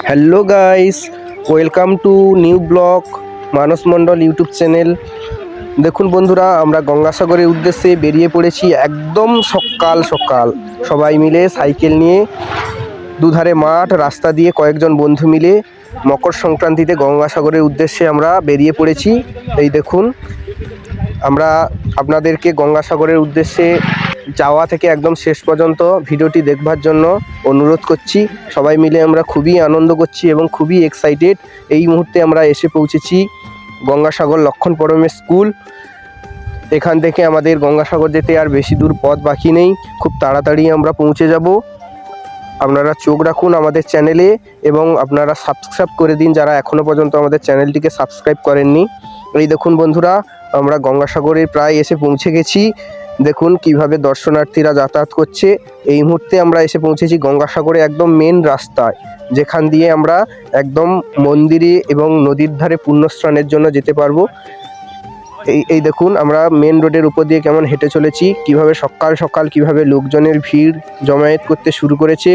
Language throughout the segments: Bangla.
Hello guys, welcome to new blog Manas Mondal YouTube channel. দেখুন বন্ধুরা, আমরা গঙ্গাসাগরের উদ্দেশ্যে বেরিয়ে পড়েছি একদম সকাল সকাল। সবাই মিলে সাইকেল নিয়ে দুধারে মাঠ রাস্তা দিয়ে কয়েকজন বন্ধু মিলে মকর সংক্রান্তিতে গঙ্গাসাগরের উদ্দেশ্যে আমরা বেরিয়ে পড়েছি। এই দেখুন, আমরা আপনাদেরকে গঙ্গাসাগরের উদ্দেশ্যে যাওয়া থেকে একদম শেষ পর্যন্ত ভিডিওটি দেখবার জন্য অনুরোধ করছি। সবাই মিলে আমরা খুবই আনন্দ করছি এবং খুবই এক্সাইটেড। এই মুহূর্তে আমরা এসে পৌঁছেছি গঙ্গাসাগর লক্ষণ পরমের স্কুল। এখান থেকে আমাদের গঙ্গাসাগর যেতে আর বেশি দূর পথ বাকি নেই, খুব তাড়াতাড়ি আমরা পৌঁছে যাব। আপনারা চোখ রাখুন আমাদের চ্যানেলে এবং আপনারা সাবস্ক্রাইব করে দিন যারা এখনও পর্যন্ত আমাদের চ্যানেলটিকে সাবস্ক্রাইব করেননি। এই দেখুন বন্ধুরা, আমরা গঙ্গাসাগরে প্রায় এসে পৌঁছে গেছি। দেখুন কিভাবে দর্শনার্থীরা যাতায়াত করছে। এই মুহূর্তে আমরা এসে পৌঁছেছি গঙ্গাসাগরে একদম মেন রাস্তায়, যেখান দিয়ে আমরা একদম মন্দিরে এবং নদীর ধারে পুণ্যস্নানের জন্য যেতে পারবো। এই দেখুন, আমরা মেন রোডের উপর দিয়ে কেমন হেঁটে চলেছি, কিভাবে সকাল সকাল কিভাবে লোকজনের ভিড় জমায়েত করতে শুরু করেছে।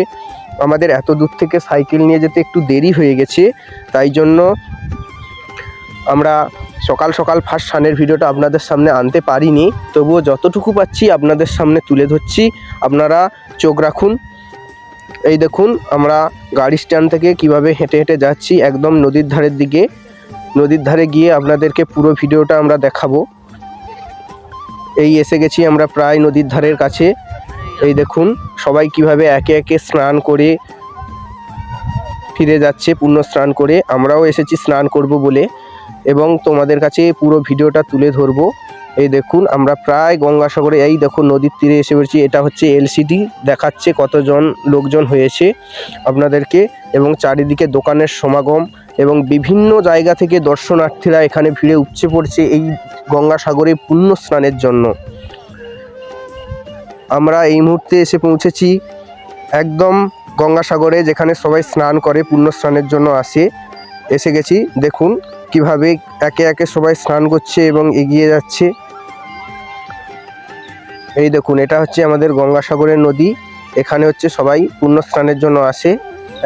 আমাদের এত দূর থেকে সাইকেল নিয়ে যেতে একটু দেরি হয়ে গেছে, তাই জন্য আমরা সকাল সকাল ফার্স্ট সানের ভিডিওটা আপনাদের সামনে আনতে পারিনি। তবুও যতটুকু পাচ্ছি আপনাদের সামনে তুলে ধরছি, আপনারা চোখ রাখুন। এই দেখুন, আমরা গাড়ি স্ট্যান্ড থেকে কিভাবে হেঁটে হেঁটে যাচ্ছি একদম নদীর ধারের দিকে। নদীর ধারে গিয়ে আপনাদেরকে পুরো ভিডিওটা আমরা দেখাবো। এই এসে গেছি আমরা প্রায় নদীর ধারের কাছে। এই দেখুন সবাই কিভাবে একে একে স্নান করে ফিরে যাচ্ছে পুণ্য স্নান করে। আমরাও এসেছি স্নান করব বলে এবং তোমাদের কাছে পুরো ভিডিওটা তুলে ধরবো। এই দেখুন, আমরা প্রায় গঙ্গাসাগরে, এই দেখুন নদীর তীরে এসে পড়েছি। এটা হচ্ছে এলসিডি দেখাচ্ছে কতজন লোকজন হয়েছে আপনাদেরকে, এবং চারিদিকে দোকানের সমাগম এবং বিভিন্ন জায়গা থেকে দর্শনার্থীরা এখানে ভিড়ে উপচে পড়ছে এই গঙ্গাসাগরে পুণ্য স্নানের জন্য। আমরা এই মুহূর্তে এসে পৌঁছেছি একদম গঙ্গাসাগরে, যেখানে সবাই স্নান করে পুণ্য স্নানের জন্য আসে। এসে গেছি, দেখুন কিভাবে একে একে সবাই স্নান করছে এবং এগিয়ে যাচ্ছে। এই দেখুন, এটা হচ্ছে আমাদের গঙ্গাসাগরের নদী। এখানে হচ্ছে সবাই পুণ্য স্নানের জন্য আসে,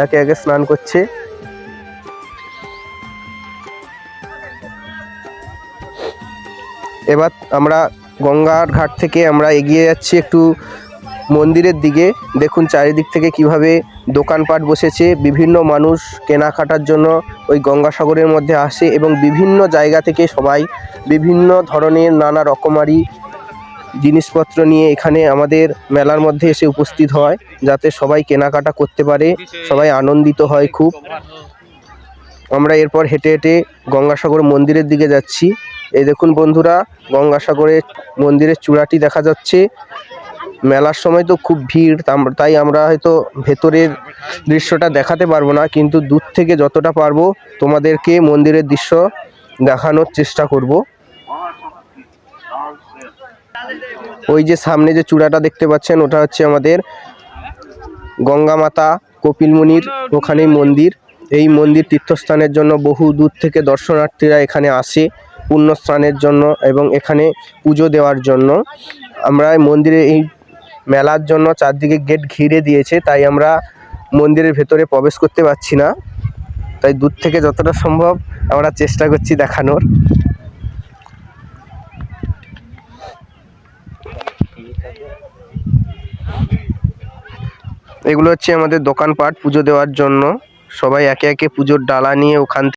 একে একে স্নান করছে। এবার আমরা গঙ্গার ঘাট থেকে আমরা এগিয়ে যাচ্ছি একটু মন্দিরের দিকে। দেখুন চারিদিক থেকে কিভাবে দোকানপাট বসেছে, বিভিন্ন মানুষ কেনাকাটার জন্য ওই গঙ্গাসাগরের মধ্যে আসে এবং বিভিন্ন জায়গা থেকে সবাই বিভিন্ন ধরনের নানা রকমারি জিনিসপত্র নিয়ে এখানে আমাদের মেলার মধ্যে এসে উপস্থিত হয়, যাতে সবাই কেনাকাটা করতে পারে, সবাই আনন্দিত হয় খুব। আমরা এরপর হেঁটে হেঁটে গঙ্গাসাগর মন্দিরের দিকে যাচ্ছি। এই দেখুন বন্ধুরা, গঙ্গাসাগরের মন্দিরের চূড়াটি দেখা যাচ্ছে। মেলার সময় তো খুব ভিড়, তাই আমরা হয়তো ভেতরের দৃশ্যটা দেখাতে পারবো না, কিন্তু দূর থেকে যতটা পারবো তোমাদেরকে মন্দিরের দৃশ্য দেখানোর চেষ্টা করব। ওই যে সামনে যে চূড়াটা দেখতে পাচ্ছেন, ওটা হচ্ছে আমাদের গঙ্গা মাতা কপিলমুনির ওখানেই মন্দির। এই মন্দির তীর্থস্থানের জন্য বহু দূর থেকে দর্শনার্থীরা এখানে আসে পুণ্য স্নানের জন্য এবং এখানে পুজো দেওয়ার জন্য। আমরা মন্দিরে এই মেলার জন্য চারদিকে গেট ঘিরে দিয়েছে, তাই আমরা মন্দিরের ভেতরে প্রবেশ করতে পারছি না, তাই দূর থেকে যতটা সম্ভব আমরা চেষ্টা করছি দেখানোর। এগুলো হচ্ছে আমাদের দোকানপাট পুজো দেওয়ার জন্য। সবাই একে একে পুজোর ডালা নিয়ে ওখান